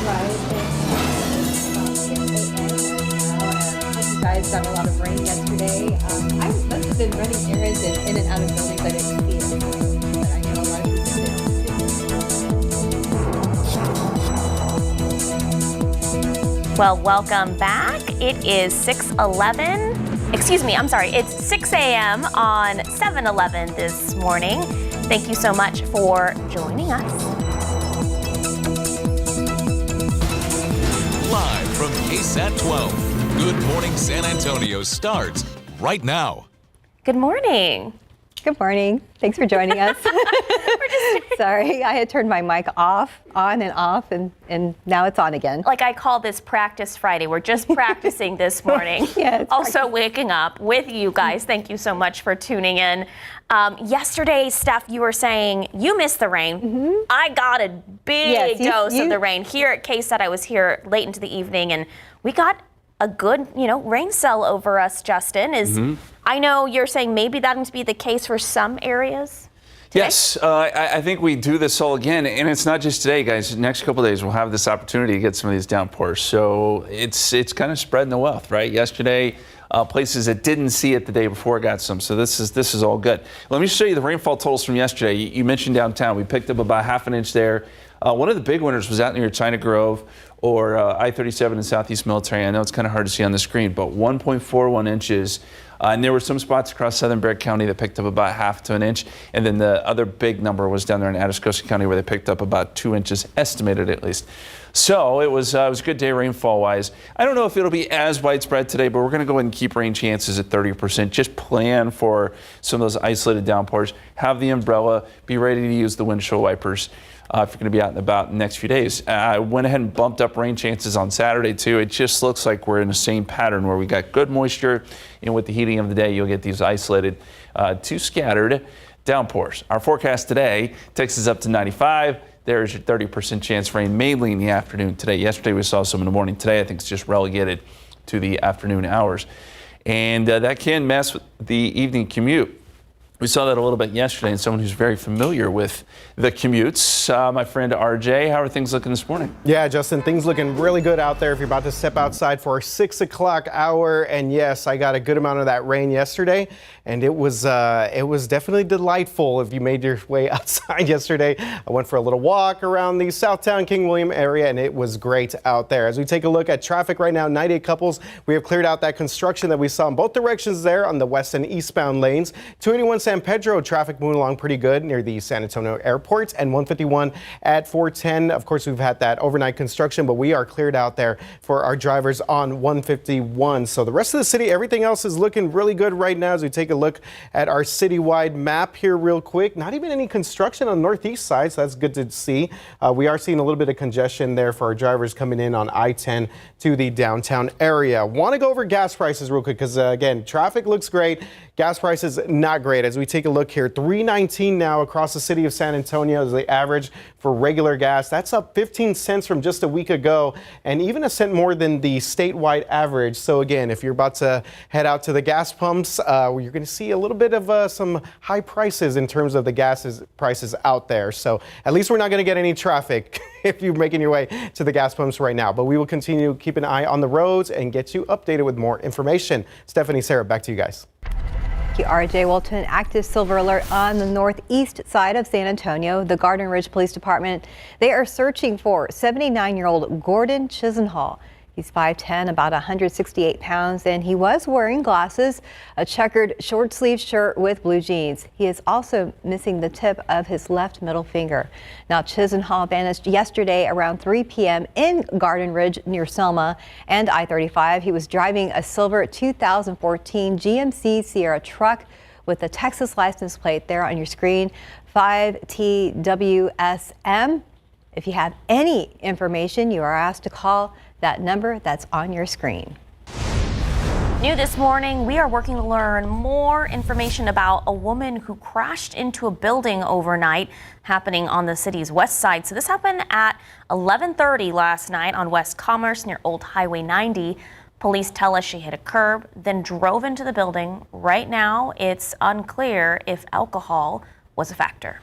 Right. It's 6 a.m. now, and you guys got a lot of rain yesterday. I must have been running errands and in and out of buildings. I didn't see it, but I know a lot of people did. Well, welcome back. It is 6:11. Excuse me, I'm sorry. It's 6 a.m. on 7/11 this morning. Thank you so much for joining us. Live from KSAT 12, Good Morning San Antonio starts right now. Good morning. Good morning. Thanks for joining us. Sorry, I had turned my mic on and off, and now it's on again. Like I call this Practice Friday. We're just practicing this morning. Yeah, also waking up with you guys. Thank you so much for tuning in. Yesterday, Steph, you were saying you missed the rain. Mm-hmm. I got a big dose of the rain. Here at KSAT, I was here late into the evening, and we got a good, rain cell over us, Justin. I know you're saying maybe that needs to be the case for some areas. Today? Yes, I think we do this all again, and it's not just today, guys. Next couple of days, we'll have this opportunity to get some of these downpours. So it's kind of spreading the wealth, right? Yesterday, places that didn't see it the day before got some. So this is all good. Let me show you the rainfall totals from yesterday. You mentioned downtown. We picked up about half an inch there. One of the big winners was out near China Grove or I-37 in Southeast Military. I know it's kind of hard to see on the screen, but 1.41 inches. And there were some spots across southern Bragg County that picked up about half to an inch. And then the other big number was down there in Atascosa County where they picked up about 2 inches, estimated at least. So it was a good day rainfall-wise. I don't know if it'll be as widespread today, but we're going to go ahead and keep rain chances at 30%. Just plan for some of those isolated downpours. Have the umbrella. Be ready to use the windshield wipers if you're going to be out and about in the next few days. I went ahead and bumped up rain chances on Saturday, too. It just looks like we're in the same pattern where we got good moisture, and with the heating of the day, you'll get these isolated to scattered downpours. Our forecast today takes us up to 95. There's your 30% chance of rain mainly in the afternoon today. Yesterday, we saw some in the morning. Today, I think it's just relegated to the afternoon hours. And that can mess with the evening commute. We saw that a little bit yesterday, and someone who's very familiar with the commutes, my friend RJ. How are things looking this morning? Yeah, Justin, things looking really good out there if you're about to step outside for our 6 o'clock hour. And yes, I got a good amount of that rain yesterday, and it was definitely delightful if you made your way outside yesterday. I went for a little walk around the Southtown King William area, and it was great out there. As we take a look at traffic right now, 98 couples, we have cleared out that construction that we saw in both directions there on the west and eastbound lanes. 281 San Pedro traffic moving along pretty good near the San Antonio airport, and 151 at 410. Of course, we've had that overnight construction, but we are cleared out there for our drivers on 151. So the rest of the city, everything else is looking really good right now as we take a look at our citywide map here real quick. Not even any construction on the northeast side, so that's good to see. We are seeing a little bit of congestion there for our drivers coming in on I-10 to the downtown area. Want to go over gas prices real quick because, again, traffic looks great. Gas prices not great. As we take a look here, $3.19 now across the city of San Antonio is the average for regular gas. That's up 15 cents from just a week ago, and even a cent more than the statewide average. So again, if you're about to head out to the gas pumps, you're going to see a little bit of some high prices in terms of the gas prices out there. So at least we're not going to get any traffic if you're making your way to the gas pumps right now. But we will continue to keep an eye on the roads and get you updated with more information. Stephanie, Sarah, back to you guys. Thank you, RJ. Well, to an active silver alert on the northeast side of San Antonio, the Garden Ridge Police Department, they are searching for 79-year-old Gordon Chisenhall. He's 5'10", about 168 pounds, and he was wearing glasses, a checkered short-sleeved shirt with blue jeans. He is also missing the tip of his left middle finger. Now, Chisenhall vanished yesterday around 3 p.m. in Garden Ridge near Selma and I-35. He was driving a silver 2014 GMC Sierra truck with a Texas license plate there on your screen, 5TWSM. If you have any information, you are asked to call that number that's on your screen. New this morning, we are working to learn more information about a woman who crashed into a building overnight happening on the city's west side. So this happened at 11:30 last night on West Commerce near Old Highway 90. Police tell us she hit a curb, then drove into the building. Right now, it's unclear if alcohol was a factor.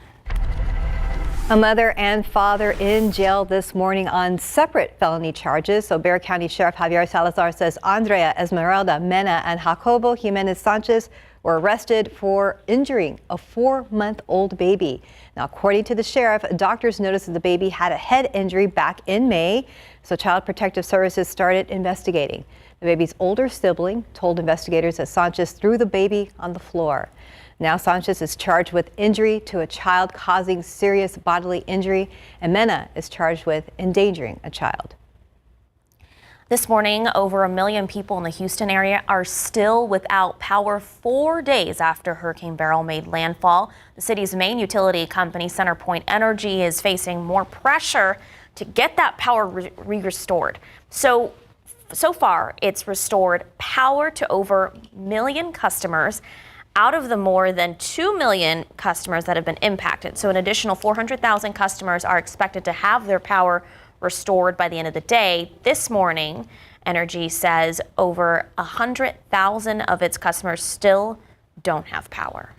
A mother and father in jail this morning on separate felony charges. So Bexar County Sheriff Javier Salazar says Andrea Esmeralda Mena and Jacobo Jimenez Sanchez were arrested for injuring a 4-month-old baby. Now, according to the sheriff, doctors noticed that the baby had a head injury back in May, so Child Protective Services started investigating. The baby's older sibling told investigators that Sanchez threw the baby on the floor. Now Sanchez is charged with injury to a child causing serious bodily injury, and Mena is charged with endangering a child. This morning, over 1 million people in the Houston area are still without power 4 days after Hurricane Beryl made landfall. The city's main utility company, CenterPoint Energy, is facing more pressure to get that power restored. So far, it's restored power to over 1 million customers out of the more than 2 million customers that have been impacted. So an additional 400,000 customers are expected to have their power restored by the end of the day. This morning, Energy says over 100,000 of its customers still don't have power.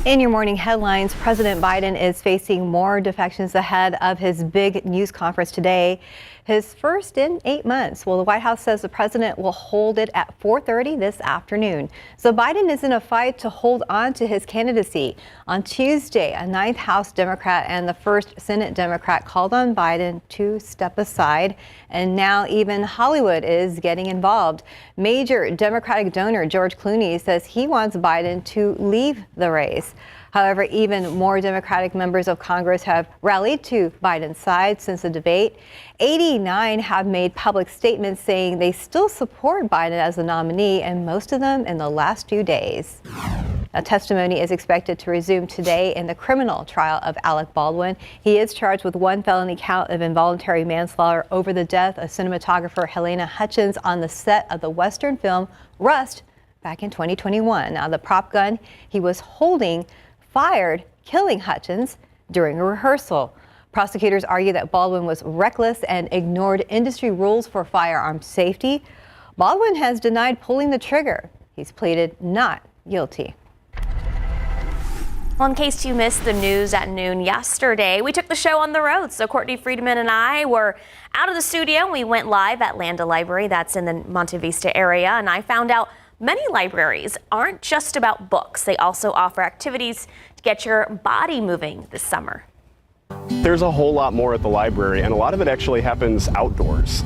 In your morning headlines, President Biden is facing more defections ahead of his big news conference today, his first in 8 months. Well, the White House says the president will hold it at 4:30 this afternoon. So Biden is in a fight to hold on to his candidacy. On Tuesday, a 9th House Democrat and the 1st Senate Democrat called on Biden to step aside. And now even Hollywood is getting involved. Major Democratic donor George Clooney says he wants Biden to leave the race. However, even more Democratic members of Congress have rallied to Biden's side since the debate. 89 have made public statements saying they still support Biden as the nominee, and most of them in the last few days. Now, testimony is expected to resume today in the criminal trial of Alec Baldwin. He is charged with 1 felony count of involuntary manslaughter over the death of cinematographer Helena Hutchins on the set of the Western film Rust back in 2021. Now, the prop gun he was holding fired, killing Hutchins during a rehearsal. Prosecutors argue that Baldwin was reckless and ignored industry rules for firearm safety. Baldwin has denied pulling the trigger. He's pleaded not guilty. Well, in case you missed the news at noon yesterday, we took the show on the road. So Courtney Friedman and I were out of the studio. We went live at Landa Library, that's in the Monte Vista area, and I found out many libraries aren't just about books. They also offer activities to get your body moving this summer. There's a whole lot more at the library, and a lot of it actually happens outdoors.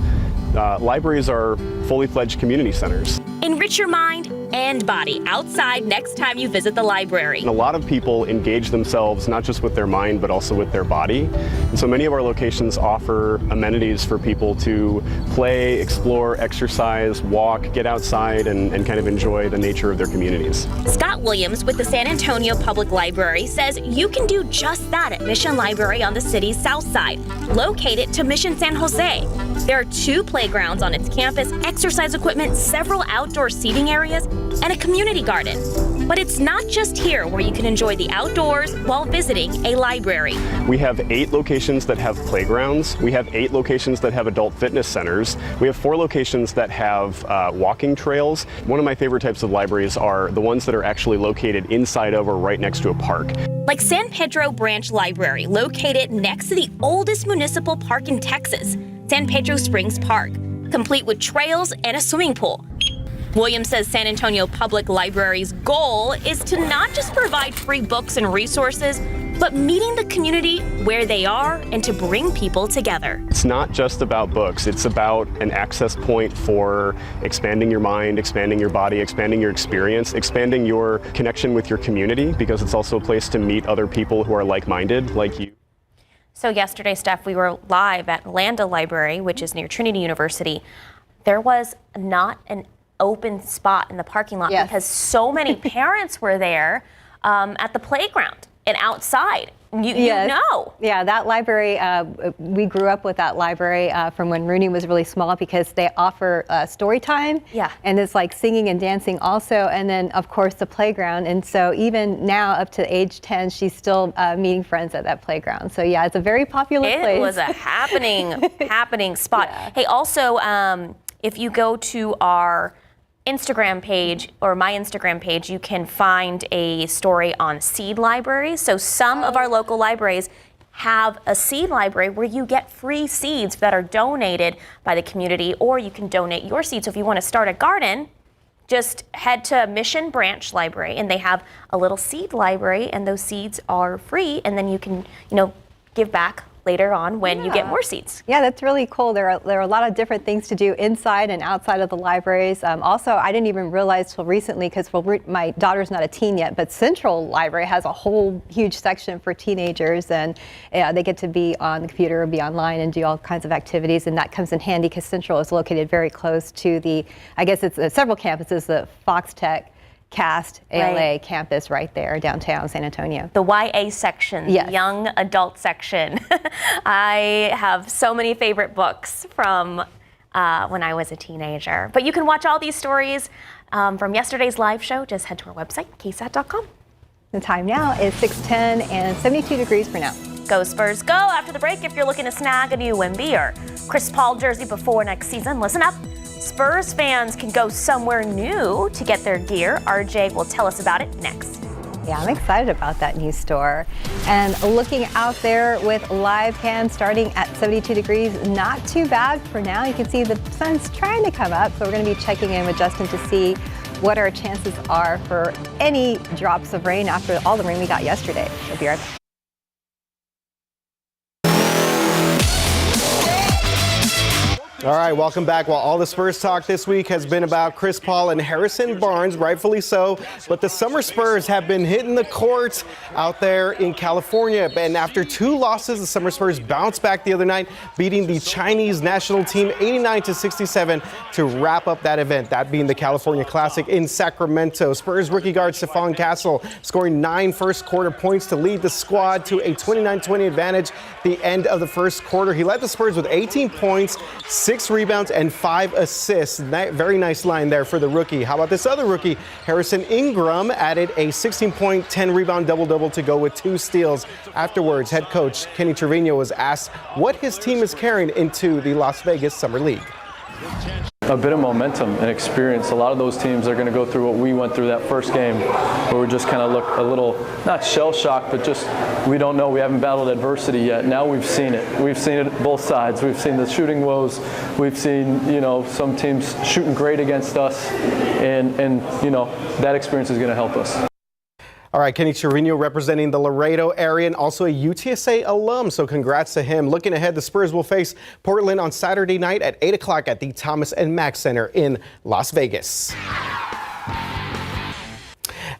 Libraries are fully fledged community centers. Enrich your mind and body outside next time you visit the library. And a lot of people engage themselves not just with their mind, but also with their body. And so many of our locations offer amenities for people to play, explore, exercise, walk, get outside, and kind of enjoy the nature of their communities. Scott Williams with the San Antonio Public Library says you can do just that at Mission Library on the city's south side, located to Mission San Jose. There are 2 playgrounds on its campus, exercise equipment, several outdoor seating areas, and a community garden. But it's not just here where you can enjoy the outdoors while visiting a library. We have 8 locations that have playgrounds. We have 8 locations that have adult fitness centers. We have 4 locations that have walking trails. One of my favorite types of libraries are the ones that are actually located inside of or right next to a park. Like San Pedro Branch Library, located next to the oldest municipal park in Texas, San Pedro Springs Park, complete with trails and a swimming pool. Williams says San Antonio Public Library's goal is to not just provide free books and resources, but meeting the community where they are and to bring people together. It's not just about books. It's about an access point for expanding your mind, expanding your body, expanding your experience, expanding your connection with your community, because it's also a place to meet other people who are like-minded, like you. So yesterday, Steph, we were live at Landa Library, which is near Trinity University. There was not an open spot in the parking lot because so many parents were there at the playground and outside. You know. Yeah, that library, we grew up with that library from when Rooney was really small, because they offer story time. Yeah. And it's like singing and dancing also. And then, of course, the playground. And so even now, up to age 10, she's still meeting friends at that playground. So, yeah, it's a very popular place. It was a happening spot. Yeah. Hey, also, if you go to our Instagram page or my Instagram page, you can find a story on seed libraries. So some of our local libraries have a seed library where you get free seeds that are donated by the community, or you can donate your seeds. So if you want to start a garden, just head to Mission Branch Library and they have a little seed library, and those seeds are free, and then you can, give back later on when you get more seeds. Yeah, that's really cool. There are a lot of different things to do inside and outside of the libraries. Also, I didn't even realize till recently, because my daughter's not a teen yet, but Central Library has a whole huge section for teenagers, and they get to be on the computer, be online, and do all kinds of activities, and that comes in handy because Central is located very close to I guess it's several campuses, the Fox Tech, CAST, ALA campus right there downtown San Antonio. The YA section, yes. The young adult section. I have so many favorite books from when I was a teenager. But you can watch all these stories from yesterday's live show. Just head to our website, ksat.com. The time now is 6:10 and 72 degrees for now. Go Spurs, go! After the break, if you're looking to snag a new Wemby or Chris Paul jersey before next season, listen up. Spurs fans can go somewhere new to get their gear. RJ will tell us about it next. Yeah, I'm excited about that new store. And looking out there with live cam starting at 72 degrees, not too bad for now. You can see the sun's trying to come up, so we're going to be checking in with Justin to see what our chances are for any drops of rain after all the rain we got yesterday. We'll be right back. All right, welcome back. Well, all the Spurs talk this week has been about Chris Paul and Harrison Barnes, rightfully so. But the summer Spurs have been hitting the court out there in California. And after 2 losses, the summer Spurs bounced back the other night, beating the Chinese national team 89-67 to wrap up that event, that being the California Classic in Sacramento. Spurs rookie guard Stephon Castle scoring 9 first-quarter points to lead the squad to a 29-20 advantage at the end of the first quarter. He led the Spurs with 18 points, 6 rebounds, and 5 assists. Very nice line there for the rookie. How about this other rookie? Harrison Ingram added a 16-point, 10-rebound double-double to go with 2 steals. Afterwards, head coach Kenny Trevino was asked what his team is carrying into the Las Vegas Summer League. A bit of momentum and experience. A lot of those teams are going to go through what we went through that first game, where we just kind of look a little, not shell-shocked, but just we don't know. We haven't battled adversity yet. Now we've seen it. We've seen it both sides. We've seen the shooting woes. We've seen, some teams shooting great against us, and that experience is going to help us. All right, Kenny Trevino representing the Laredo area and also a UTSA alum, so congrats to him. Looking ahead, the Spurs will face Portland on Saturday night at 8 o'clock at the Thomas and Mack Center in Las Vegas.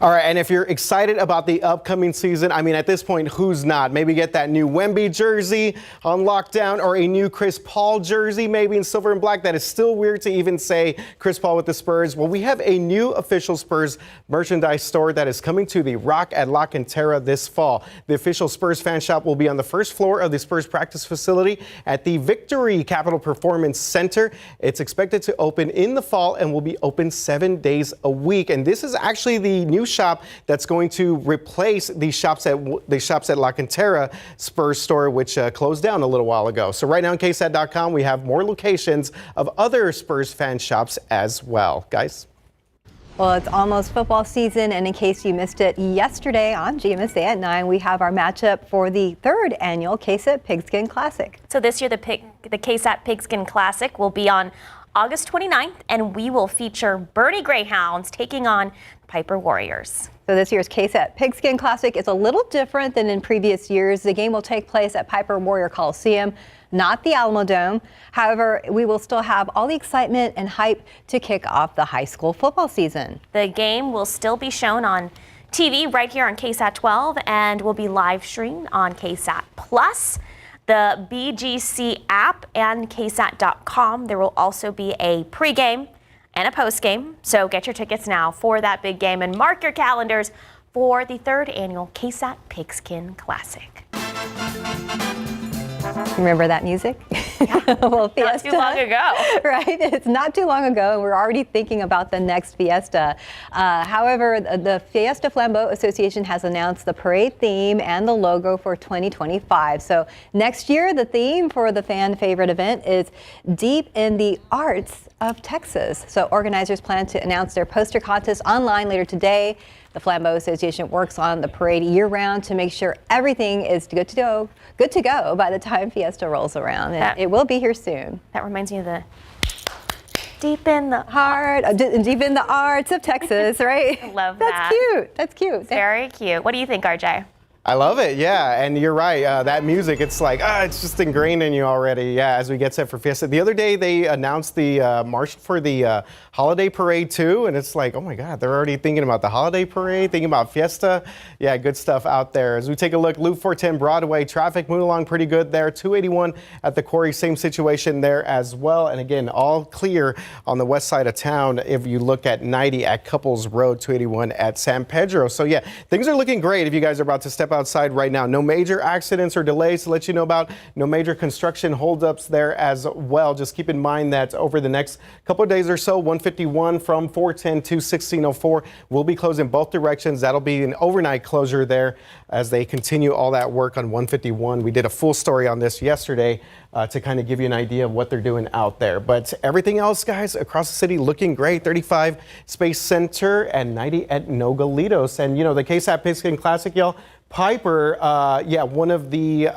All right, and if you're excited about the upcoming season, at this point, who's not? Maybe get that new Wemby jersey on lockdown, or a new Chris Paul jersey, maybe in silver and black. That is still weird to even say Chris Paul with the Spurs. Well, we have a new official Spurs merchandise store that is coming to the Rock at La Cantera this fall. The official Spurs fan shop will be on the first floor of the Spurs practice facility at the Victory Capital Performance Center. It's expected to open in the fall and will be open 7 days a week. And this is actually the new shop that's going to replace the shops at La Cantera Spurs store, which closed down a little while ago. So right now on KSAT.com, we have more locations of other Spurs fan shops as well. Guys? Well, it's almost football season, and in case you missed it yesterday on GMSA at 9, we have our matchup for the 3rd annual KSAT Pigskin Classic. So this year, the KSAT Pigskin Classic will be on August 29th, and we will feature Bernie Greyhounds taking on Piper Warriors. So this year's KSAT Pigskin Classic is a little different than in previous years. The game will take place at Piper Warrior Coliseum, not the Alamo Dome. However, we will still have all the excitement and hype to kick off the high school football season. The game will still be shown on TV right here on KSAT 12 and will be live streamed on KSAT Plus, the BGC app, and KSAT.com. There will also be a pregame and a postgame, so get your tickets now for that big game and mark your calendars for the 3rd annual KSAT Pigskin Classic. Remember that music? Well, Not Fiesta, too long ago. right? It's not too long ago, and we're already thinking about the next Fiesta. However, the Fiesta Flambeau Association has announced the parade theme and the logo for 2025. So next year, the theme for the fan favorite event is Deep in the Arts of Texas. So organizers plan to announce their poster contest online later today. The Flambeau Association works on the parade year-round to make sure everything is good to go by the time Fiesta rolls around. And it will be here soon. That reminds me of the deep in the Deep in the arts of Texas, right? I love That's that. cute. That's cute. Very cute. What do you think, RJ? I love it, yeah, and you're right. That music, it's like, it's just ingrained in you already, yeah, as we get set for Fiesta. The other day, they announced the march for the holiday parade, too, and it's like, oh my God, they're already thinking about the holiday parade, thinking about Fiesta. Yeah, good stuff out there. As we take a look, Loop 410 Broadway, traffic moving along pretty good there. 281 at the Quarry, same situation there as well. And again, all clear on the west side of town if you look at 90 at Couples Road, 281 at San Pedro. So yeah, things are looking great if you guys are about to step outside right now. No major accidents or delays to let you know about. No major construction holdups there as well. Just keep in mind that over the next couple of days or so, 151 from 410 to 1604 will be closing both directions. That'll be an overnight closure there as they continue all that work on 151. We did a full story on this yesterday to kind of give you an idea of what they're doing out there. But everything else, guys, across the city looking great. 35 Space Center and 90 at Nogalitos. And, you know, the KSAT Pigskin Classic, y'all, Piper, one of the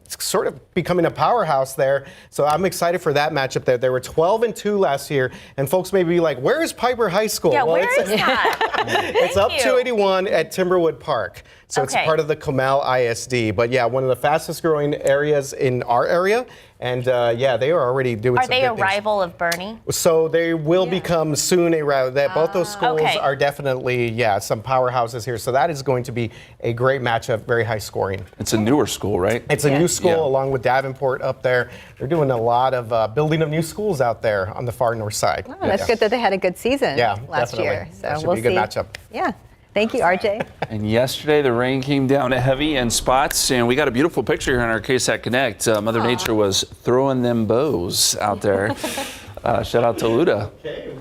sort of becoming a powerhouse there. So I'm excited for that matchup there. They were 12-2 last year, and folks may be like, where is Piper High School? Yeah, where is that? It's up 281 at Timberwood Park. So it's part of the Comal ISD. But yeah, one of the fastest growing areas in our area. And they are already doing some good things. Are they a rival of Bernie? So they will become soon a rival. Both those schools are definitely, some powerhouses here. So that is going to be a great matchup, very high scoring. It's a newer school, right? It's a new school along with Davenport up there. They're doing a lot of building of new schools out there on the far north side. Oh, that's good that they had a good season last year. So that should we'll be a good see. matchup. Yeah. Thank you, RJ. And yesterday, the rain came down heavy in spots, and we got a beautiful picture here on our KSAT Connect. Mother Nature was throwing them bows out there. Shout out to Luda,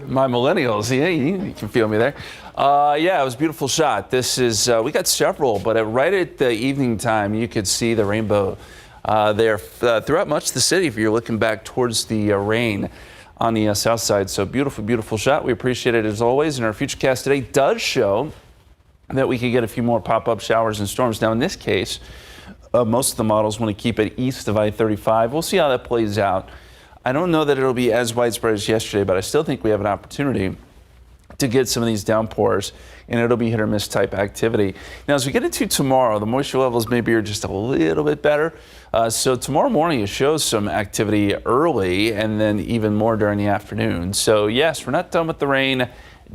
my millennials. Yeah, you can feel me there. It was a beautiful shot. This is, we got several, but right at the evening time, you could see the rainbow there throughout much of the city if you're looking back towards the rain on the south side. So beautiful, beautiful shot. We appreciate it as always. And our Futurecast today does show that we could get a few more pop-up showers and storms. Now, in this case, most of the models want to keep it east of I-35. We'll see how that plays out. I don't know that it'll be as widespread as yesterday, but I still think we have an opportunity to get some of these downpours, and it'll be hit or miss type activity. Now, as we get into tomorrow, the moisture levels maybe are just a little bit better. So tomorrow morning, it shows some activity early and then even more during the afternoon. So yes, we're not done with the rain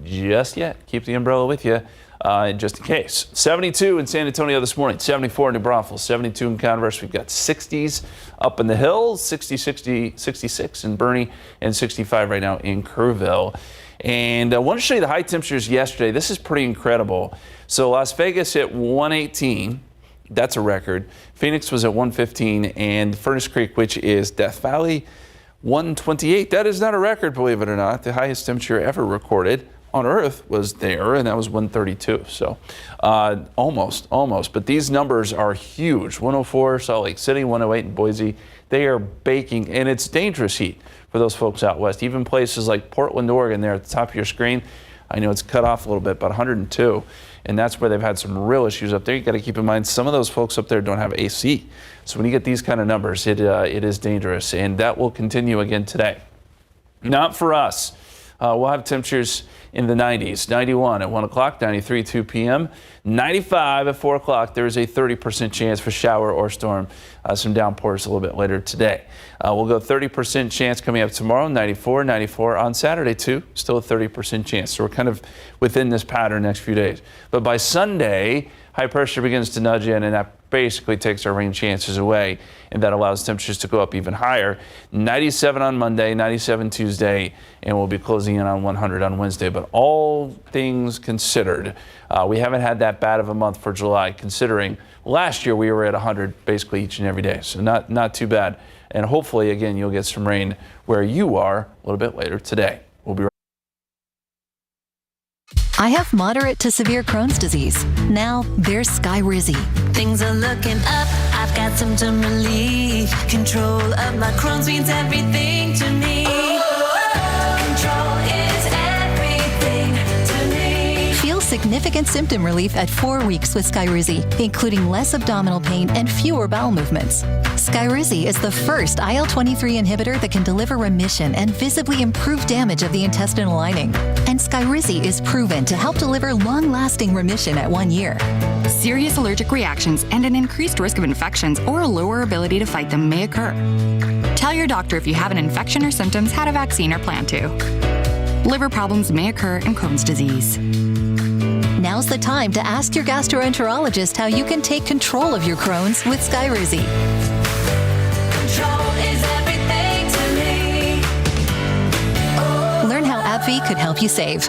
just yet. Keep the umbrella with you. Just in case. 72 in San Antonio this morning, 74 in New Braunfels, 72 in Converse. We've got 60s up in the hills, 60, 66 in Bernie, and 65 right now in Kerrville. And I want to show you the high temperatures yesterday. This is pretty incredible. So Las Vegas hit 118. That's a record. Phoenix was at 115, and Furnace Creek, which is Death Valley, 128. That is not a record, believe it or not. The highest temperature ever recorded on Earth was there, and that was 132. So almost. But these numbers are huge. 104 Salt Lake City, 108 in Boise. They are baking, and it's dangerous heat for those folks out west. Even places like Portland, Oregon, there at the top of your screen. I know it's cut off a little bit, but 102. And that's where they've had some real issues up there. You got to keep in mind some of those folks up there don't have AC. So when you get these kind of numbers, it is dangerous, and that will continue again today. Not for us. We'll have temperatures in the 90s, 91 at 1 o'clock, 93 2 p.m., 95 at 4 o'clock. There is a 30% chance for shower or storm, some downpours a little bit later today. We'll go 30% chance coming up tomorrow, 94 on Saturday too, still a 30% chance. So we're kind of within this pattern next few days. But by Sunday, high pressure begins to nudge in, and that basically takes our rain chances away, and that allows temperatures to go up even higher. 97 on Monday, 97 Tuesday, and we'll be closing in on 100 on Wednesday. But but all things considered, we haven't had that bad of a month for July, considering last year we were at 100 basically each and every day. So not too bad. And hopefully, again, you'll get some rain where you are a little bit later today. We'll be right I have moderate to severe Crohn's disease. Now there's Skyrizi. Things are looking up. I've got symptom relief. Control of my Crohn's means everything to me. Control is everything to me. Feel significant symptom relief at 4 weeks with Skyrizi, including less abdominal pain and fewer bowel movements. Skyrizi is the first IL-23 inhibitor that can deliver remission and visibly improve damage of the intestinal lining. And Skyrizi is proven to help deliver long-lasting remission at 1 year. Serious allergic reactions and an increased risk of infections or a lower ability to fight them may occur. Tell your doctor if you have an infection or symptoms, had a vaccine, or plan to. Liver problems may occur in Crohn's disease. Now's the time to ask your gastroenterologist how you can take control of your Crohn's with Skyrizi. Control is everything to me. Learn how AbbVie could help you save.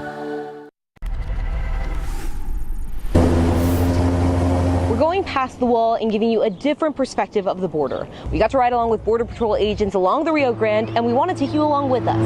We're going past the wall and giving you a different perspective of the border. We got to ride along with Border Patrol agents along the Rio Grande, and we want to take you along with us.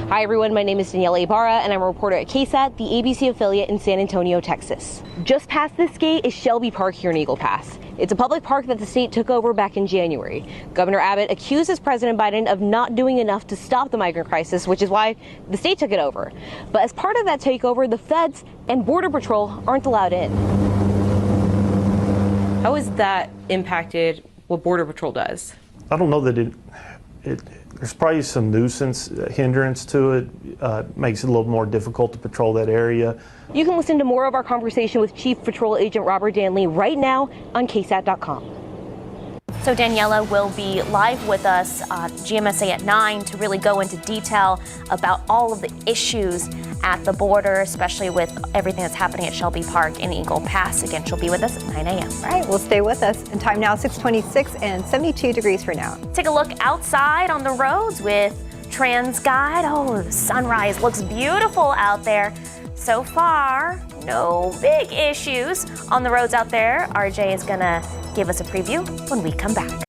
Hi everyone, my name is Danielle Ibarra and I'm a reporter at KSAT, the ABC affiliate in San Antonio, Texas. Just past this gate is Shelby Park here in Eagle Pass. It's a public park that the state took over back in January. Governor Abbott accuses President Biden of not doing enough to stop the migrant crisis, which is why the state took it over. But as part of that takeover, the feds and Border Patrol aren't allowed in. How has that impacted what Border Patrol does? I don't know that there's probably some nuisance hindrance to it. Makes it a little more difficult to patrol that area. You can listen to more of our conversation with Chief Patrol Agent Robert Danley right now on KSAT.com. So Daniela will be live with us GMSA at 9 to really go into detail about all of the issues at the border, especially with everything that's happening at Shelby Park in Eagle Pass. Again, she'll be with us at 9 a.m. All right, well, stay with us. And time now 6:26 and 72 degrees for now. Take a look outside on the roads with TransGuide. Oh, the sunrise looks beautiful out there. So far, no big issues on the roads out there. RJ is gonna give us a preview when we come back.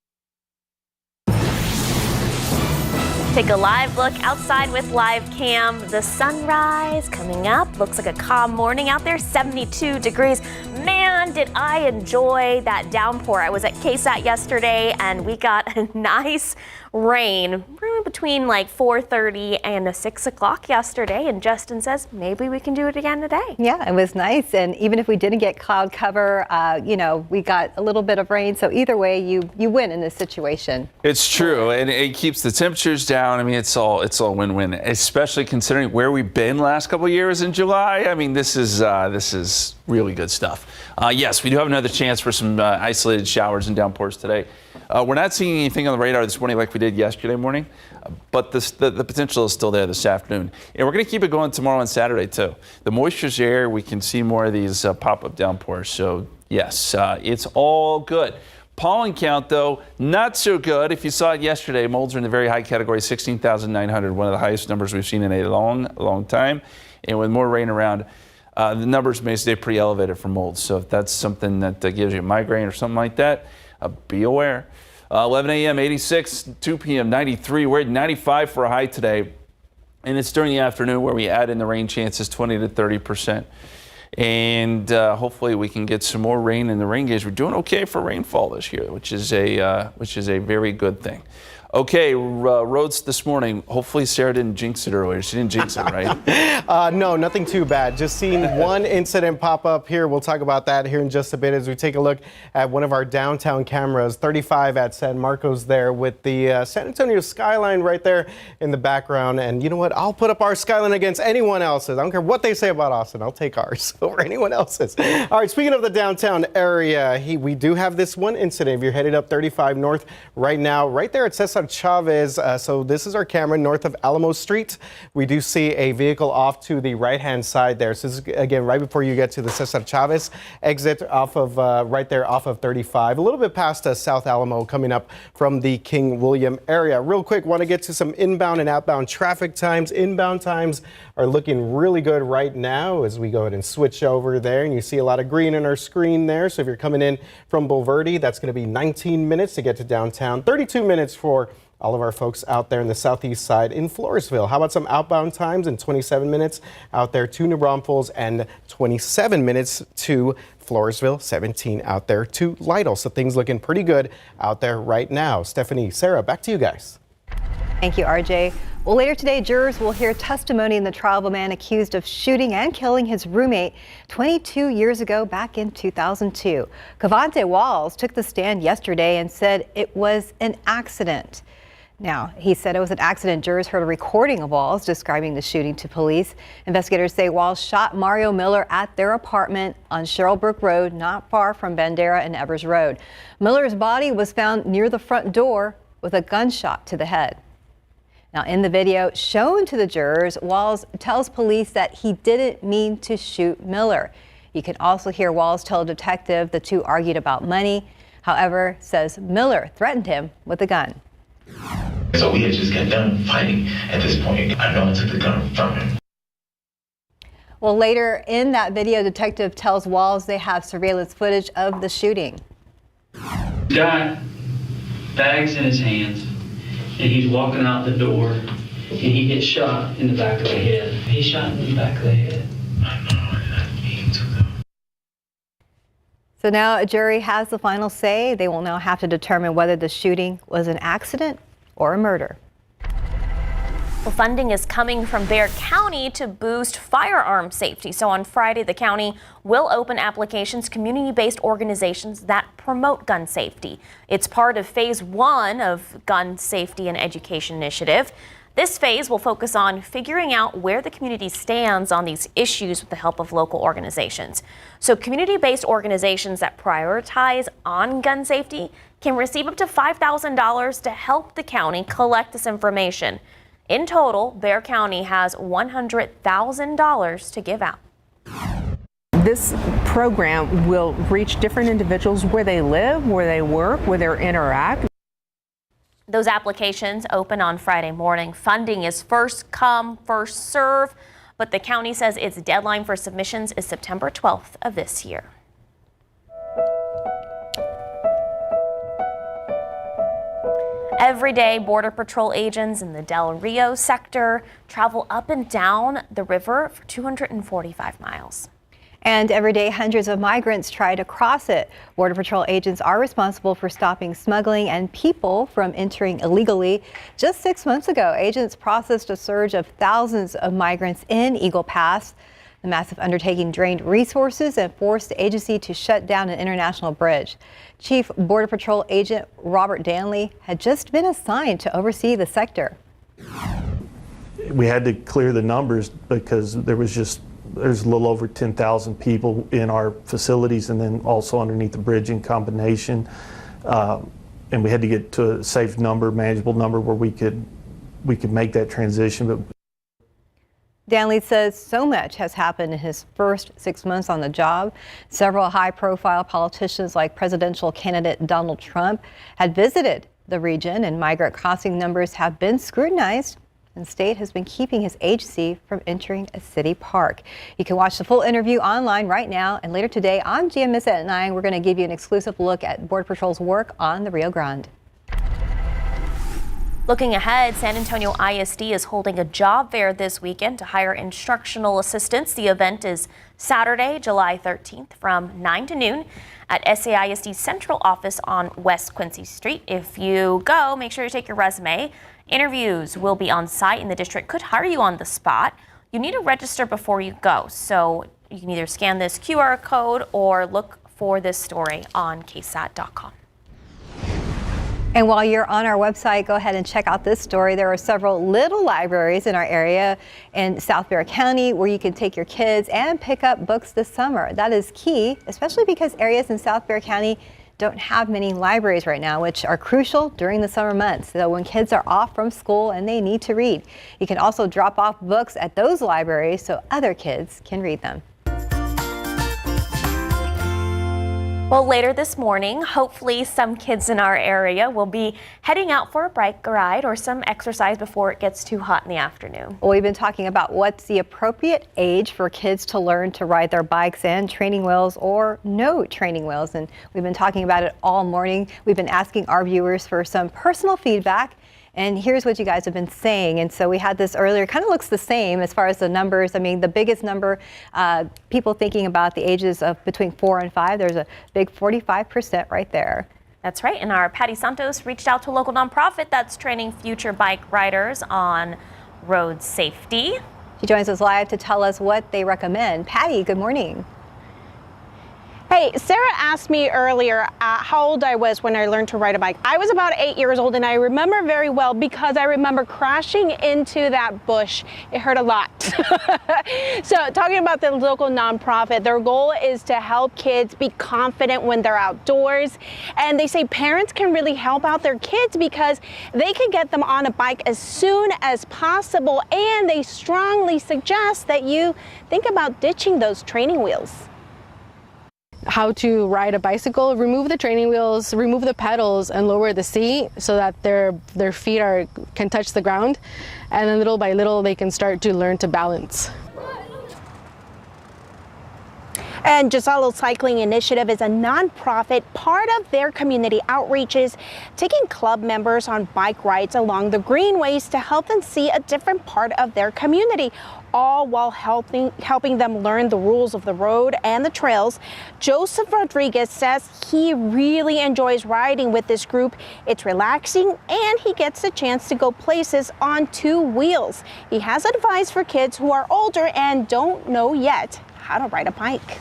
Take a live look outside with live cam. The sunrise coming up. Looks like a calm morning out there, 72 degrees. Man, did I enjoy that downpour. I was at KSAT yesterday and we got a nice rain between like 4:30 and 6 o'clock yesterday. And Justin says maybe we can do it again today. Yeah, it was nice. And even if we didn't get cloud cover, we got a little bit of rain. So either way, you win in this situation. It's true, and it keeps the temperatures down. I mean, it's all win-win, especially considering where we've been last couple of years in July. I mean, this is really good stuff. Yes, we do have another chance for some isolated showers and downpours today. We're not seeing anything on the radar this morning like we did yesterday morning, but the potential is still there this afternoon. And we're going to keep it going tomorrow and Saturday too. The moisture's there. We can see more of these pop-up downpours. So yes, it's all good. Pollen count, though, not so good. If you saw it yesterday, molds are in the very high category, 16,900, one of the highest numbers we've seen in a long time. And with more rain around, the numbers may stay pretty elevated for molds. So if that's something that gives you a migraine or something like that, be aware. 11 a.m., 86, 2 p.m., 93. We're at 95 for a high today. And it's during the afternoon where we add in the rain chances, 20 to 30%. And hopefully we can get some more rain in the rain gauge. We're doing okay for rainfall this year, which is a very good thing. Okay, roads this morning. Hopefully Sarah didn't jinx it earlier. She didn't jinx it, right? No, nothing too bad. Just seeing one incident pop up here. We'll talk about that here in just a bit as we take a look at one of our downtown cameras, 35 at San Marcos there with the San Antonio skyline right there in the background. And you know what? I'll put up our skyline against anyone else's. I don't care what they say about Austin. I'll take ours over anyone else's. All right, speaking of the downtown area, we do have this one incident. If you're headed up 35 north right now, right there it says on Cesar Chavez. So this is our camera north of Alamo Street. We do see a vehicle off to the right-hand side there. So this is, again, right before you get to the Cesar Chavez exit off of right there off of 35, a little bit past South Alamo coming up from the King William area. Real quick, want to get to some inbound and outbound traffic times. Inbound times are looking really good right now as we go ahead and switch over there, and you see a lot of green on our screen there. So if you're coming in from Bulverde, that's going to be 19 minutes to get to downtown, 32 minutes for all of our folks out there in the southeast side in Floresville. How about some outbound times in 27 minutes out there to New Braunfels and 27 minutes to Floresville, 17 out there to Lytle. So things looking pretty good out there right now. Stephanie, Sarah, back to you guys. Thank you, RJ. Well, later today, jurors will hear testimony in the trial of a man accused of shooting and killing his roommate 22 years ago back in 2002. Cavante Walls took the stand yesterday and said it was an accident. Now, he said it was an accident. Jurors heard a recording of Walls describing the shooting to police. Investigators say Walls shot Mario Miller at their apartment on Sherrilbrook Road, not far from Bandera and Evers Road. Miller's body was found near the front door with a gunshot to the head. Now, in the video shown to the jurors, Walls tells police that he didn't mean to shoot Miller. You can also hear Walls tell a detective the two argued about money. However, says Miller threatened him with a gun. So we had just got done fighting at this point. I know I took the gun from him. Well, later in that video, detective tells Walls they have surveillance footage of the shooting. He's got bags in his hands, and he's walking out the door, and he gets shot in the back of the head. He's shot in the back of the head. I know, I didn't mean to though. So now a jury has the final say. They will now have to determine whether the shooting was an accident or a murder. Well, funding is coming from Bexar County to boost firearm safety. So on Friday, the county will open applications to community-based organizations that promote gun safety. It's part of phase 1 of Gun Safety and Education Initiative. This phase will focus on figuring out where the community stands on these issues with the help of local organizations. So community-based organizations that prioritize on gun safety can receive up to $5,000 to help the county collect this information. In total, Bexar County has $100,000 to give out. This program will reach different individuals where they live, where they work, where they interact. Those applications open on Friday morning. Funding is first come, first serve, but the county says its deadline for submissions is September 12th of this year. Every day, Border Patrol agents in the Del Rio sector travel up and down the river for 245 miles. And every day, hundreds of migrants try to cross it. Border Patrol agents are responsible for stopping smuggling and people from entering illegally. Just 6 months ago, agents processed a surge of thousands of migrants in Eagle Pass. The massive undertaking drained resources and forced the agency to shut down an international bridge. Chief Border Patrol Agent Robert Danley had just been assigned to oversee the sector. We had to clear the numbers because there's a little over 10,000 people in our facilities and then also underneath the bridge in combination. And we had to get to a safe number, manageable number where we could make that transition. But Danley says so much has happened in his first 6 months on the job. Several high-profile politicians like presidential candidate Donald Trump had visited the region, and migrant crossing numbers have been scrutinized. And the state has been keeping his agency from entering a city park. You can watch the full interview online right now, and later today on GMS at 9, we're going to give you an exclusive look at Border Patrol's work on the Rio Grande. Looking ahead, San Antonio ISD is holding a job fair this weekend to hire instructional assistants. The event is Saturday, July 13th from 9 to noon at SAISD's central office on West Quincy Street. If you go, make sure you take your resume. Interviews will be on site, and the district could hire you on the spot. You need to register before you go, so you can either scan this QR code or look for this story on KSAT.com. And while you're on our website, go ahead and check out this story. There are several little libraries in our area in South Bexar County where you can take your kids and pick up books this summer. That is key, especially because areas in South Bexar County don't have many libraries right now, which are crucial during the summer months. So when kids are off from school and they need to read, you can also drop off books at those libraries so other kids can read them. Well, later this morning, hopefully some kids in our area will be heading out for a bike ride or some exercise before it gets too hot in the afternoon. Well, we've been talking about what's the appropriate age for kids to learn to ride their bikes and training wheels or no training wheels. And we've been talking about it all morning. We've been asking our viewers for some personal feedback. And here's what you guys have been saying. And so we had this earlier, kind of looks the same as far as the numbers. I mean, the biggest number, people thinking about the ages of between 4 and 5, there's a big 45% right there. That's right. And our Patty Santos reached out to a local nonprofit that's training future bike riders on road safety. She joins us live to tell us what they recommend. Patty, good morning. Hey, Sarah asked me earlier how old I was when I learned to ride a bike. I was about 8 years old, and I remember very well because I remember crashing into that bush. It hurt a lot. So talking about the local nonprofit, their goal is to help kids be confident when they're outdoors. And they say parents can really help out their kids because they can get them on a bike as soon as possible. And they strongly suggest that you think about ditching those training wheels. How to ride a bicycle: remove the training wheels, remove the pedals, and lower the seat so that their feet can touch the ground, and then little by little they can start to learn to balance. And Gisalo Cycling Initiative is a nonprofit. Part of their community outreaches, taking club members on bike rides along the greenways to help them see a different part of their community, all while helping them learn the rules of the road and the trails. Joseph Rodriguez says he really enjoys riding with this group. It's relaxing, and he gets a chance to go places on 2 wheels. He has advice for kids who are older and don't know yet how to ride a bike.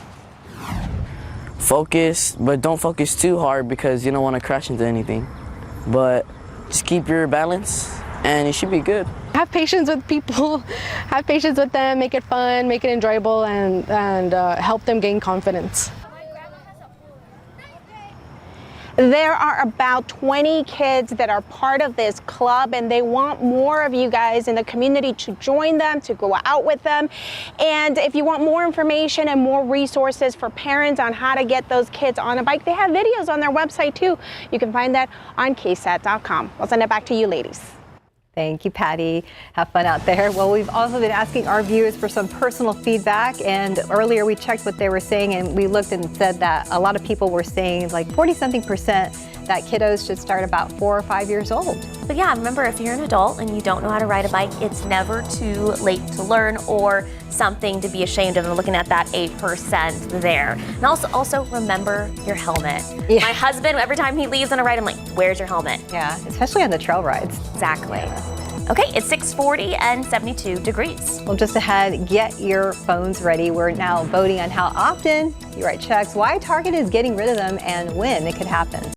Focus, but don't focus too hard because you don't want to crash into anything. But just keep your balance and it should be good. Have patience with people, have patience with them, make it fun, make it enjoyable, and help them gain confidence. There are about 20 kids that are part of this club, and they want more of you guys in the community to join them, to go out with them. And if you want more information and more resources for parents on how to get those kids on a bike, they have videos on their website too. You can find that on KSAT.com. I'll send it back to you, ladies. Thank you, Patty. Have fun out there. Well, we've also been asking our viewers for some personal feedback, and earlier we checked what they were saying, and we looked and said that a lot of people were saying, like 40-something% that kiddos should start about 4 or 5 years old. But yeah, remember, if you're an adult and you don't know how to ride a bike, it's never too late to learn or something to be ashamed of. And looking at that 8% there. And also remember your helmet. Yeah. My husband, every time he leaves on a ride, I'm like, where's your helmet? Yeah, especially on the trail rides. Exactly. Yeah. Okay, it's 6:40 and 72 degrees. Well, just ahead, get your phones ready. We're now voting on how often you write checks, why Target is getting rid of them, and when it could happen.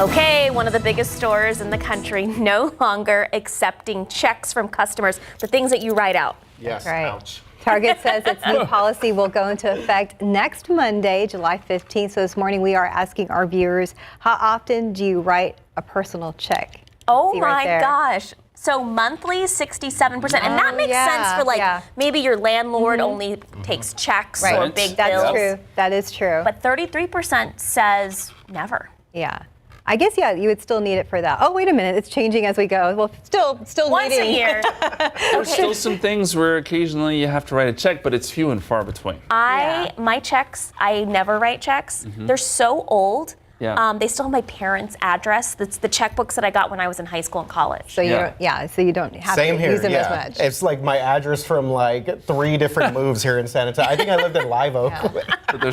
Okay, one of the biggest stores in the country no longer accepting checks from customers for things that you write out. Yes, right. Ouch. Target says its new policy will go into effect next Monday, July 15th. So this morning we are asking our viewers, how often do you write a personal check? Oh my gosh. So monthly, 67%. And that makes sense for maybe your landlord only takes checks or big bills. That's true. That is true. But 33% says never. Yeah. I guess, you would still need it for that. Oh, wait a minute. It's changing as we go. Well, still once needing. a year. There's still some things where occasionally you have to write a check, but it's few and far between. My checks, I never write checks. They're so old. Yeah. They still have my parents' address. That's the checkbooks that I got when I was in high school and college. So you don't have to use them as much. It's like my address from like 3 different moves here in San Antonio. I think I lived in Live Oak. But they're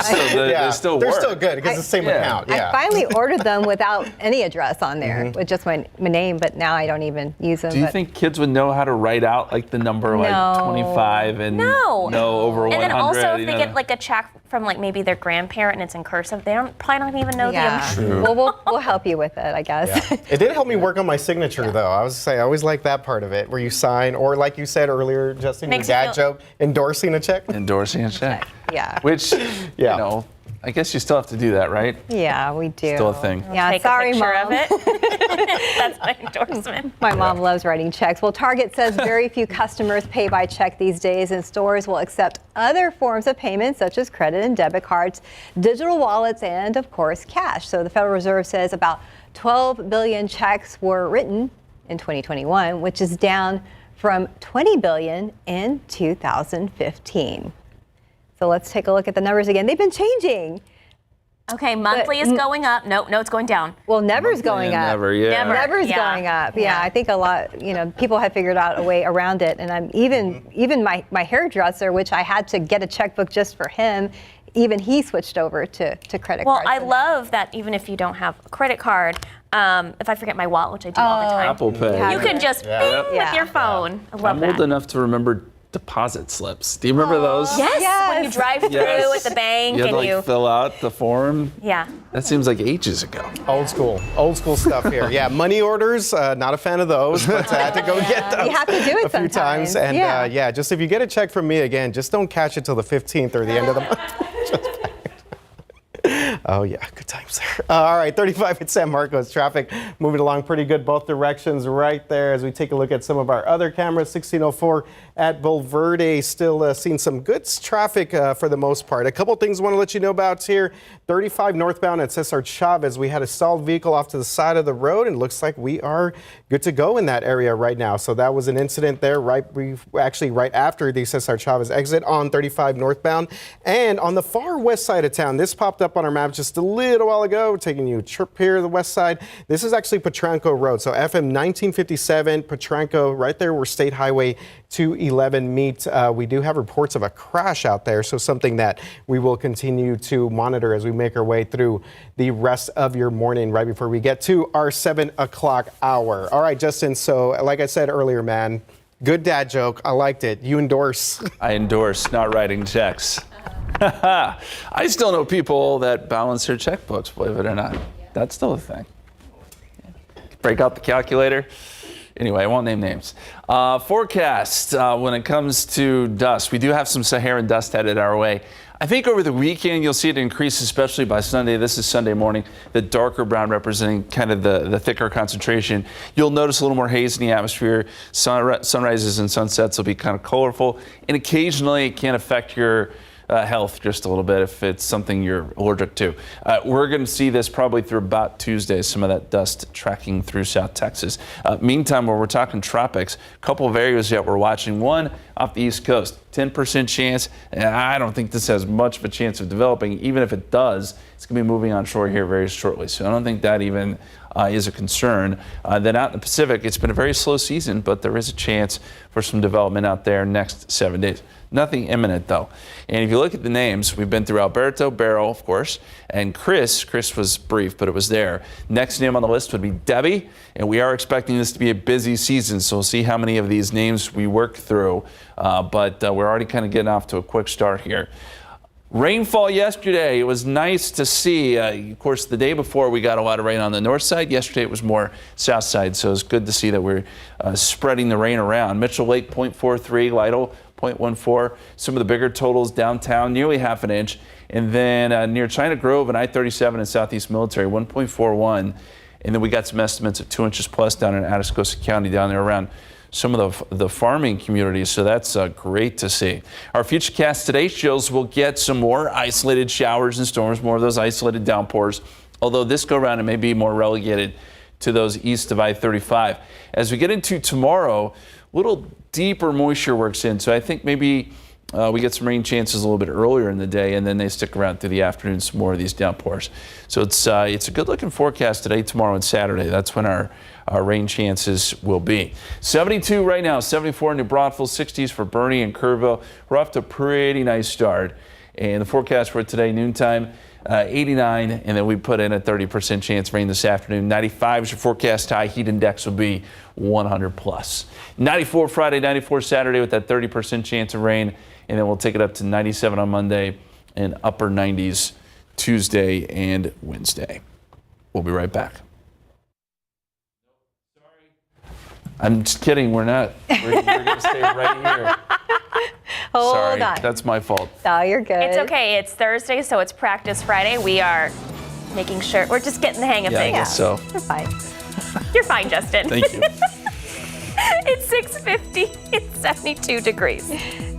still they're still good because it's the same account. I finally ordered them without any address on there, with just my name, but now I don't even use them. Do you think kids would know how to write out like the number like 25 and over 100? And then also if they get like a check from like maybe their grandparent and it's in cursive, they probably don't even know the amount. True. Well, we'll help you with it, I guess. Yeah. It did help me work on my signature, though. I always like that part of it, where you sign, or like you said earlier, Justin, your dad joke, endorsing a check. Endorsing a check. Yeah. Which, you know, I guess you still have to do that, right? Yeah, we do. Still a thing. Yeah, Take sorry, a picture Mom. of it. That's my endorsement. My mom loves writing checks. Well, Target says very few customers pay by check these days, and stores will accept other forms of payment such as credit and debit cards, digital wallets, and of course, cash. So the Federal Reserve says about 12 billion checks were written in 2021, which is down from 20 billion in 2015. So let's take a look at the numbers again. They've been changing. Okay, monthly is going up. No, it's going down. Well, never's going up. Never, yeah. Never's going up. Yeah, I think a lot, people have figured out a way around it. And I'm even my hairdresser, which I had to get a checkbook just for him, even he switched over to credit cards. Well, I love that even if you don't have a credit card, if I forget my wallet, which I do all the time, Apple Pay. you can just bing with your phone. I love I'm that. old enough to remember deposit slips. Do you remember those? Yes, when you drive through Yes. at the bank You had and to fill out the form. Yeah. That seems like ages ago. Old school stuff here. Yeah, money orders, not a fan of those, but I had to go get those You have to do it a few sometimes. times. And just if you get a check from me again, just don't cash it till the 15th or the end of the month. Oh, yeah, good times there. All right, 35 at San Marcos. Traffic moving along pretty good both directions right there as we take a look at some of our other cameras. 1604 at Bulverde, still seeing some good traffic for the most part. A couple things I want to let you know about here. 35 northbound at Cesar Chavez. We had a stalled vehicle off to the side of the road, and it looks like we are good to go in that area right now. So that was an incident there right after the Cesar Chavez exit on 35 northbound. And on the far west side of town, this popped up on our map just a little while ago, taking you a trip here to the west side. This is actually Potranco Road. So FM 1957, Potranco, right there where State Highway 211 meet. We do have reports of a crash out there, so something that we will continue to monitor as we make our way through the rest of your morning right before we get to our 7 o'clock hour. All right, Justin, so like I said earlier, man, good dad joke. I liked it. You endorse. I endorse not writing checks. I still know people that balance their checkbooks, believe it or not. That's still a thing. Break out the calculator. Anyway, I won't name names. Forecast when it comes to dust. We do have some Saharan dust headed our way. I think over the weekend you'll see it increase, especially by Sunday. This is Sunday morning, the darker brown representing kind of the thicker concentration. You'll notice a little more haze in the atmosphere. Sunrises and sunsets will be kind of colorful, and occasionally it can affect your health just a little bit if it's something you're allergic to. We're going to see this probably through about Tuesday, some of that dust tracking through South Texas. Meantime, when we're talking tropics, a couple of areas that we're watching. One off the East Coast, 10% chance. And I don't think this has much of a chance of developing. Even if it does, it's going to be moving on shore here very shortly. So I don't think that even is a concern. Then out in the Pacific, it's been a very slow season, but there is a chance for some development out there next 7 days. Nothing imminent, though. And if you look at the names, we've been through Alberto, Barrow, of course, and Chris. Chris was brief, but it was there. Next name on the list would be Debbie, and we are expecting this to be a busy season, so we'll see how many of these names we work through. But we're already kind of getting off to a quick start here. Rainfall yesterday, it was nice to see. Of course, the day before we got a lot of rain on the north side. Yesterday it was more south side, so it's good to see that we're spreading the rain around. Mitchell Lake 0.43, Lytle 0.14. Some of the bigger totals downtown, nearly half an inch. And then near China Grove and I-37 in Southeast Military, 1.41. And then we got some estimates of 2 inches plus down in Atascosa County down there around some of the farming communities, so that's great to see. Our futurecast today shows we'll get some more isolated showers and storms, more of those isolated downpours, although this go around it may be more relegated to those east of I-35. As we get into tomorrow, a little deeper moisture works in, so I think maybe we get some rain chances a little bit earlier in the day, and then they stick around through the afternoon, some more of these downpours. So it's a good looking forecast today, tomorrow, and Saturday. That's when our rain chances will be. 72 right now, 74 in New Braunfels, 60s for Bernie and Kerrville. We're off to a pretty nice start. And the forecast for today, noontime, 89, and then we put in a 30% chance of rain this afternoon. 95 is your forecast high. Heat index will be 100 plus. 94 Friday, 94 Saturday with that 30% chance of rain. And then we'll take it up to 97 on Monday and upper 90s Tuesday and Wednesday. We'll be right back. I'm just kidding. We're not. We're going to stay right here. Hold Sorry, on. that's my fault. Oh, you're good. It's okay. It's Thursday, so it's practice Friday. We are making sure we're just getting the hang of Yeah, I things. guess so. You're fine. You're fine, Justin. Thank you. It's 6:50. It's 72 degrees.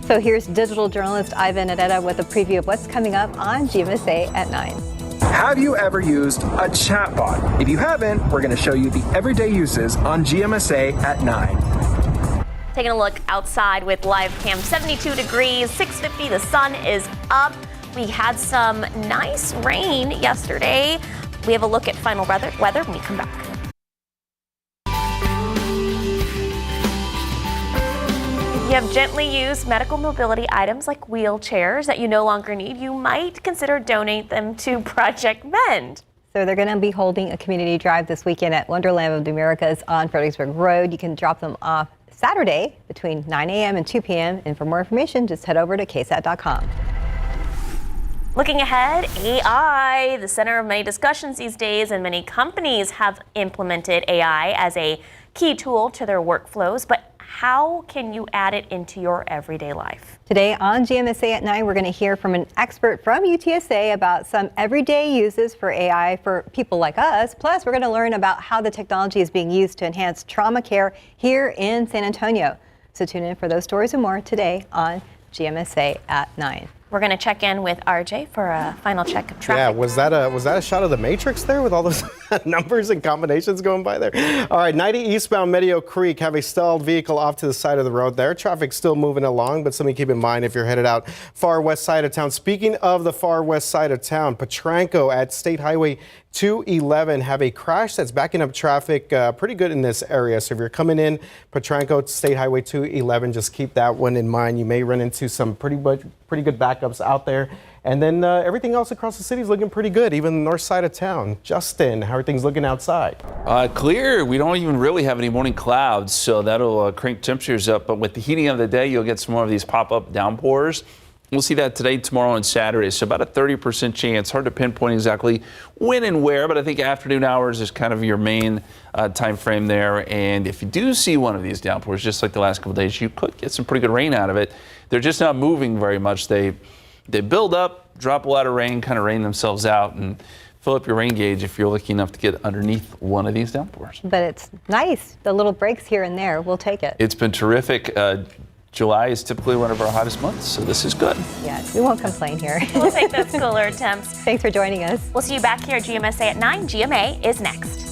So here's digital journalist Ivan Areta with a preview of what's coming up on GMSA at 9. Have you ever used a chatbot? If you haven't, we're going to show you the everyday uses on GMSA at 9. Taking a look outside with live cam, 72 degrees, 6:50. The sun is up. We had some nice rain yesterday. We have a look at final weather when we come back. You have gently used medical mobility items like wheelchairs that you no longer need. You might consider donate them to Project Mend. So they're going to be holding a community drive this weekend at Wonderland of the Americas on Fredericksburg Road. You can drop them off Saturday between 9 a.m. and 2 p.m. And for more information, just head over to KSAT.com. Looking ahead, AI, the center of many discussions these days, and many companies have implemented AI as a key tool to their workflows. But how can you add it into your everyday life? Today on GMSA at 9, we're going to hear from an expert from UTSA about some everyday uses for AI for people like us. Plus, we're going to learn about how the technology is being used to enhance trauma care here in San Antonio. So tune in for those stories and more today on GMSA at 9. We're going to check in with RJ for a final check of traffic. Yeah, was that a shot of the Matrix there with all those numbers and combinations going by there? All right, 90 eastbound Meadow Creek, have a stalled vehicle off to the side of the road there. Traffic's still moving along, but something to keep in mind if you're headed out far west side of town. Speaking of the far west side of town, Potranco at State Highway 211 have a crash that's backing up traffic pretty good in this area. So if you're coming in Potranco, State Highway 211, just keep that one in mind. You may run into some pretty good backups out there. And then everything else across the city is looking pretty good, even the north side of town. Justin, how are things looking outside? Clear. We don't even really have any morning clouds, so that'll crank temperatures up. But with the heating of the day, you'll get some more of these pop-up downpours. We'll see that today, tomorrow, and Saturday. So about a 30% chance. Hard to pinpoint exactly when and where, but I think afternoon hours is kind of your main time frame there. And if you do see one of these downpours, just like the last couple of days, you could get some pretty good rain out of it. They're just not moving very much. They build up, drop a lot of rain, kind of rain themselves out, and fill up your rain gauge if you're lucky enough to get underneath one of these downpours. But it's nice. The little breaks here and there, we'll take it. It's been terrific. July is typically one of our hottest months, so this is good. Yes, we won't complain here. We'll take those cooler temps. Thanks for joining us. We'll see you back here at GMSA at 9. GMA is next.